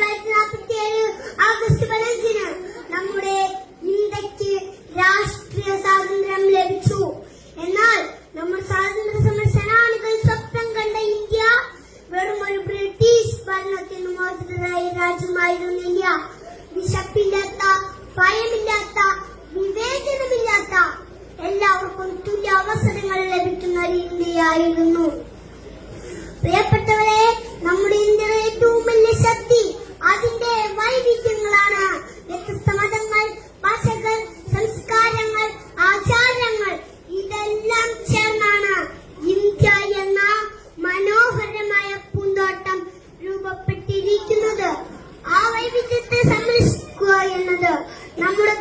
1947 August 15 നമ്മുടെ ഇന്ത്യക്ക് രാഷ്ട്രീയ സ്വാതന്ത്ര്യം ലഭിച്ചു. എന്നാൽ നമ്മൾ സ്വാതന്ത്ര്യ സമര സേനാനികൾ സ്വപ്നം കണ്ട ഇന്ത്യ വെറും ഒരു ബ്രിട്ടീഷ് ഭരണത്തിന് മോചിതരായ രാജ്യമായിരുന്നില്ല. വിശപ്പില്ലാത്ത, ഭയമില്ലാത്ത, വിവേചനമില്ലാത്ത, എല്ലാവർക്കും തുല്യ അവസരങ്ങൾ ലഭിക്കുന്ന ഒരു ഇന്ത്യയായിരുന്നു. പ്രിയപ്പെട്ടവരെ, നമ്മുടെ ഇന്ത്യയുടെ ഏറ്റവും വലിയ ശക്തി അതിന്റെ വൈവിധ്യങ്ങളാണ്. വ്യത്യസ്ത മതങ്ങൾ, ഭാഷകൾ, സംസ്കാരങ്ങൾ, ആചാരങ്ങൾ ഇതെല്ലാം ചേർന്നാണ് ഇന്ത്യ എന്ന മനോഹരമായ പൂന്തോട്ടം രൂപപ്പെട്ടിരിക്കുന്നത്. ആ വൈവിധ്യത്തെ സംരക്ഷിക്കുക എന്നത് നമ്മുടെ